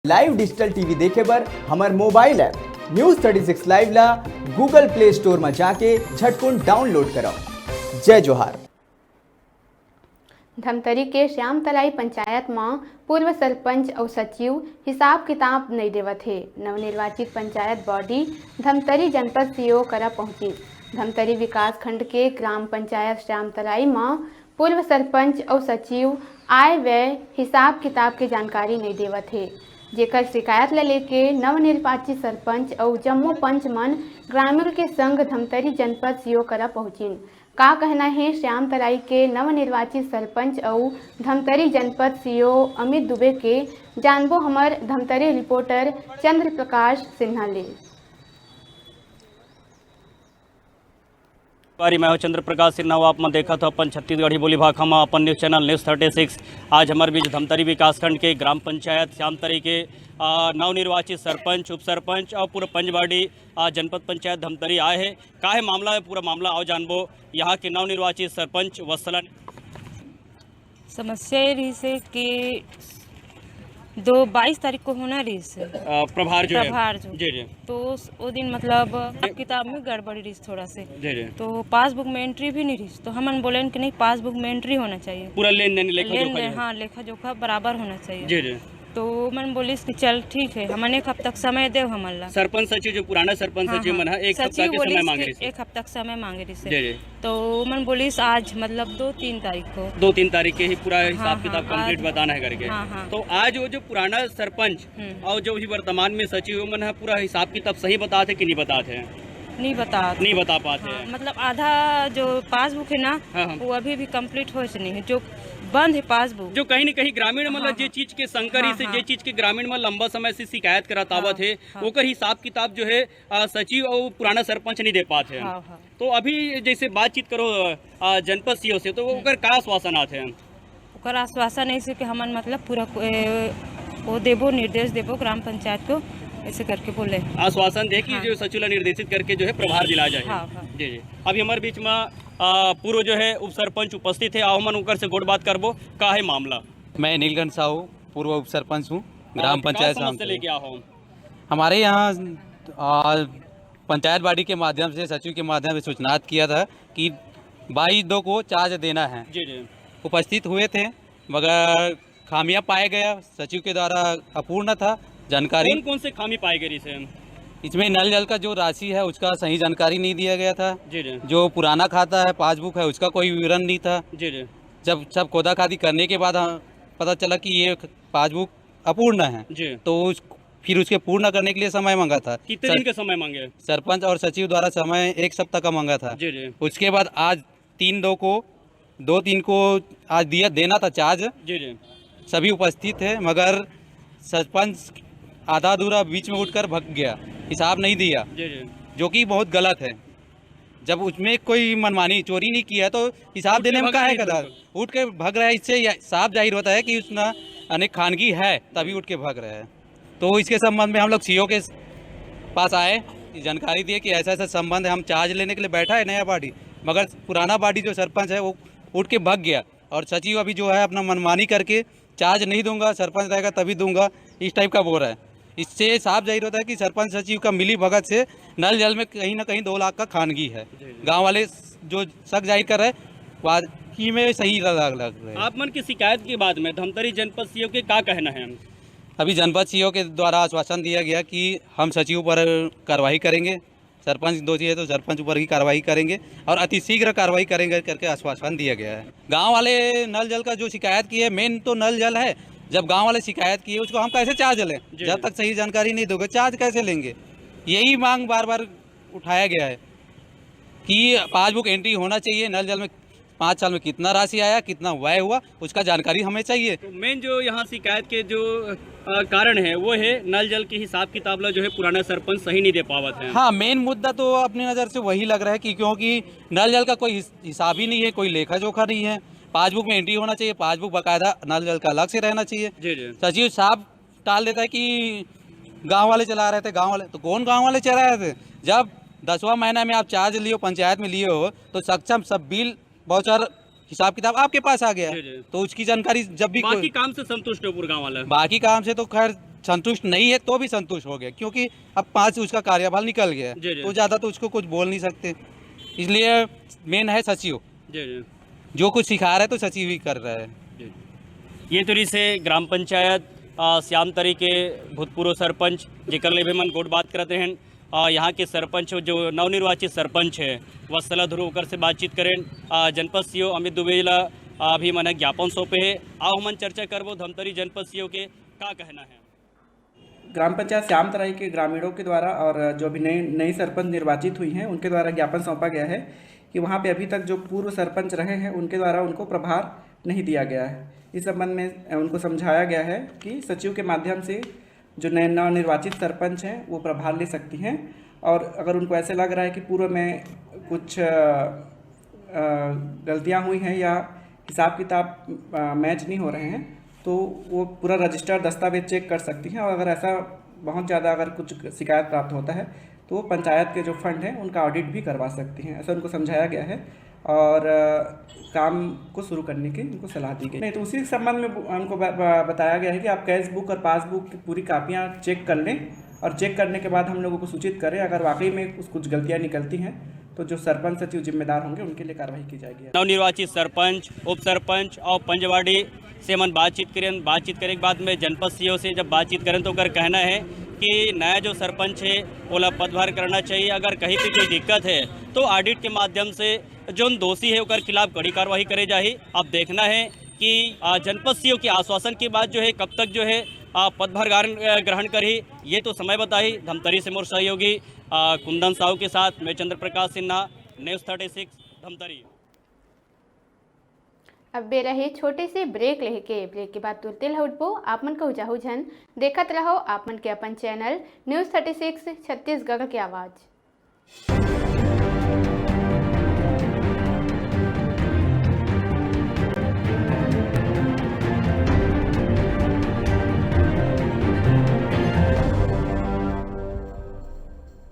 Live digital TV देखे बर हमार मोबाइल ऐप न्यूज 36 लाइव ला गूगल प्ले स्टोर में जाके झटकुन डाउनलोड करो। जय जोहार। धमतरी के श्याम तलाई पंचायत में पूर्व सरपंच और सचिव हिसाब किताब नहीं देवत है। नवनिर्वाचित पंचायत बॉडी धमतरी जनपद सीओ करा पहुंची। धमतरी विकास खंड के ग्राम पंचायत श्याम तलाई में पूर्व सरपंच और सचिव आय व्यय हिसाब किताब के जानकारी नहीं देवत है, जेकर शिकायत ले लेके नवनिर्वाचित सरपंच और जम्मू पंच मन ग्रामीण के संग धमतरी जनपद सीओ करा पहुंचिन। का कहना है श्याम तलाई के नवनिर्वाचित सरपंच और धमतरी जनपद सीओ अमित दुबे के, जानबो हमर धमतरी रिपोर्टर चंद्र प्रकाश सिन्हा ले। मैं हूं चंद्र प्रकाश सिन्हा। आप में देखा था अपन छत्तीसगढ़ी बोली भाषा में अपन न्यूज़ चैनल न्यूज़ 36। आज हमारे बीच धमतरी विकासखंड के ग्राम पंचायत श्याम तलाई के नवनिर्वाचित सरपंच, उप सरपंच और पूरा पंचवाड़ी जनपद पंचायत धमतरी आए हैं। का है मामला है, पूरा मामला आओ जानबो। यहाँ के नवनिर्वाचित सरपंच वत्सलन समस्या ये रही से कि 22 तारीख को होना रही से प्रभार जो जी जी, तो वो दिन मतलब किताब में गड़बड़ी रही थोड़ा से जी, तो पासबुक में एंट्री भी नहीं रही, तो हमन बोले कि नहीं पासबुक में एंट्री होना चाहिए, पूरा लेन देन लेखा हाँ लेखा जोखा बराबर होना चाहिए जी जी। तो मन बोलिस कि चल ठीक है, हमने एक हफ्ता समय दे हमला सरपंच सचिव जो पुराना सरपंच सचिव मन है एक हफ्ता के समय मांग रही, एक हफ्ता समय मांगे रही तो मन बोलिस आज मतलब 2-3 तारीख को 2-3 तारीख के ही पूरा हिसाब किताब कंप्लीट बताना है करके। तो आज वो जो पुराना सरपंच और जो भी वर्तमान में सचिव मन है पूरा हिसाब किताब सही बताते कि नहीं बताते हैं? नहीं बता पाते हैं। मतलब आधा जो पासबुक है ना वो अभी भी कंप्लीट हो नहीं है, जो बंद है पासबुक, जो कहीं न कहीं ग्रामीण मतलब जे चीज के संकरी से जे चीज के ग्रामीण में लंबा समय से शिकायत करातावत है ओकर हिसाब किताब जो है सचिव और पुराना सरपंच नहीं दे पाते हैं। तो अभी जैसे बातचीत करो जनपद सीओ से, तो ओकर का आश्वासन आते हैं? ओकर आश्वासन ऐसे कि हमन मतलब पूरा वो देबो, निर्देश देबो ग्राम पंचायत को, ऐसे करके बोले आश्वासन दे कि जो सचिव निर्देशित करके जो है प्रभार दिला जाए। जी जी। अभी हमारे बीच में पूर्व जो है उप सरपंच उपस्थित है, आओ मन उनकर से गोट बात करबो। का है मामला? मैं नीलकंठ साहू पूर्व उप सरपंच हूँ ग्राम पंचायत समस्या लेके आओ। हमारे यहाँ पंचायत बॉडी के माध्यम से सचिव के माध्यम से सूचना किया था कि 22/2 को चार्ज देना है। जी जी। उपस्थित हुए थे मगर खामियां पाए गया, सचिव के द्वारा अपूर्ण था जानकारी। कौन से खामी पाए गई से? इसमें नल जल का जो राशि है उसका सही जानकारी नहीं दिया गया था। जी जी। जो पुराना खाता है पासबुक है उसका कोई विवरण नहीं था। जी जी। जब सब खोदा खादी करने के बाद पता चला कि ये पासबुक अपूर्ण है जी, तो फिर उसके पूर्ण करने के लिए समय मांगा था। कितने दिन का समय मांगे? सरपंच और सचिव द्वारा समय 1 सप्ताह का मांगा था। जी जी। उसके बाद आज 2-3 को आज देना था चार्ज। जी जी। सभी उपस्थित है मगर सरपंच आधा अधूरा बीच में उठकर भाग गया, हिसाब नहीं दिया जी जी। जो कि बहुत गलत है। जब उसमें कोई मनमानी चोरी नहीं किया तो हिसाब देने में काहे कदर उठ के भाग रहा है। इससे साफ जाहिर होता है कि उसने अनेक खानगी है तभी उठ के भाग रहा है। तो इसके संबंध में हम लोग सीओ के पास आए, जानकारी दिए कि ऐसा ऐसा संबंध है, हम चार्ज लेने के लिए बैठा है नया बॉडी, मगर पुराना बॉडी जो सरपंच है वो उठ के भाग गया और सचिव अभी जो है अपना मनमानी करके चार्ज नहीं दूंगा, सरपंच रहेगा तभी दूंगा, इस टाइप का बोल रहा है। इससे साफ जाहिर होता है कि सरपंच सचिव का मिली भगत से नल जल में कहीं ना कहीं 2 लाख का खानगी है। गांव वाले जो शक जाहिर कर रहे हैं वाकई में सही लग रहे हैं। आप मन की शिकायत के बाद में धमतरी जनपद सीओ के क्या कहना है? अभी जनपद सीओ के द्वारा आश्वासन दिया गया कि हम सचिव पर कार्रवाई करेंगे, सरपंच दोषी है तो सरपंच ऊपर ही कार्रवाई करेंगे और अतिशीघ्र कार्रवाई करेंगे करके आश्वासन दिया गया है। गाँव वाले नल जल का जो शिकायत की है, मेन तो नल जल है। जब गांव वाले शिकायत की है उसको हम कैसे चार्ज लें? जब तक सही जानकारी नहीं दोगे चार्ज कैसे लेंगे? यही मांग बार बार उठाया गया है कि पासबुक एंट्री होना चाहिए। नल जल में 5 साल में कितना राशि आया, कितना व्यय हुआ, उसका जानकारी हमें चाहिए। तो मेन जो यहाँ शिकायत के जो कारण है वो है नल जल के हिसाब किताब जो है पुराना सरपंच सही नहीं दे पावत है। हाँ, मेन मुद्दा तो अपनी नज़र से वही लग रहा है कि क्योंकि नल जल का कोई हिसाब ही नहीं है, कोई लेखा जोखा नहीं है। पासबुक में एंट्री होना चाहिए, पासबुक बाकायदा नल जल का अलग से रहना चाहिए। जी जी। सचिव साहब टाल देता है कि गांव वाले चला रहे थे, गांव वाले तो कौन गांव वाले चला रहे थे? जब 10वां महीना में आप चार्ज लियो, पंचायत में लिए हो तो सक्षम सब बिल बहुत हिसाब किताब आपके पास आ गया, तो उसकी जानकारी जब भी बाकी काम से संतुष्ट हो पूरा गाँव वाला? बाकी काम से तो खैर संतुष्ट नहीं है तो भी संतुष्ट हो गया, क्योंकि अब 5 उसका कार्यभार निकल गया जी, जी। तो ज़्यादा तो उसको कुछ बोल नहीं सकते। इसलिए मेन है सचिव, जी जी जो कुछ सिखा रहा है तो सचिव ही कर रहा है। ये तरी से ग्राम पंचायत श्यामतरी के भूतपूर्व सरपंच जेकर ले भी मन गोट बात करते हैं। यहाँ के सरपंच जो नवनिर्वाचित सरपंच है वह सलाह ध्रुव होकर से बातचीत करें। जनपद सीओ अमित दुबे ला अभी मन ज्ञापन सौंपे है। आओ हम चर्चा करबो धमतरी जनपद सीओ के का कहना है। ग्राम पंचायत श्यामतराई के ग्रामीणों के द्वारा और जो अभी नई सरपंच निर्वाचित हुई हैं उनके द्वारा ज्ञापन सौंपा गया है कि वहाँ पे अभी तक जो पूर्व सरपंच रहे हैं उनके द्वारा उनको प्रभार नहीं दिया गया है। इस संबंध में उनको समझाया गया है कि सचिव के माध्यम से जो नए नवनिर्वाचित सरपंच हैं वो प्रभार ले सकती हैं, और अगर उनको ऐसे लग रहा है कि पूर्व में कुछ गलतियाँ हुई हैं या हिसाब किताब मैच नहीं हो रहे हैं तो वो पूरा रजिस्टर दस्तावेज चेक कर सकती हैं, और अगर ऐसा बहुत ज़्यादा अगर कुछ शिकायत प्राप्त होता है तो वो पंचायत के जो फंड हैं उनका ऑडिट भी करवा सकती हैं। ऐसा उनको समझाया गया है और काम को शुरू करने की उनको सलाह दी गई। नहीं तो उसी संबंध में हमको बताया गया है कि आप कैश बुक और पासबुक की पूरी कापियाँ चेक कर लें, और चेक करने के बाद हम लोगों को सूचित करें। अगर वाकई में कुछ गलतियाँ निकलती हैं तो जो सरपंच सचिव जिम्मेदार होंगे उनके लिए कार्रवाई की जाएगी। नवनिर्वाचित सरपंच, उप सरपंच और पंचवाड़ी से मन बातचीत करने के बाद में जनपद सीओ से जब बातचीत करें तो कर कहना है कि नया जो सरपंच है ओला पदभार करना चाहिए। अगर कहीं पे कोई दिक्कत है तो ऑडिट के माध्यम से जो दोषी है उनके खिलाफ कड़ी कार्रवाई करे जाए। अब देखना है कि जनपद सीओ के आश्वासन के बाद जो है कब तक जो है पदभार ग्रहण करी, ये तो समय बताई। धमतरी से मोर सहयोगी कुंदन साहू के साथ मैं चंद्र प्रकाश सिन्हा, न्यूज़ 36 धमतरी। अब बे रहे छोटे से ब्रेक लेके ब्रेक के बाद तुरते लौटबो। आप मन कहू चाहू झन देखत रहो आप मन के अपन चैनल न्यूज़ 36 छत्तीसगढ़ की आवाज़।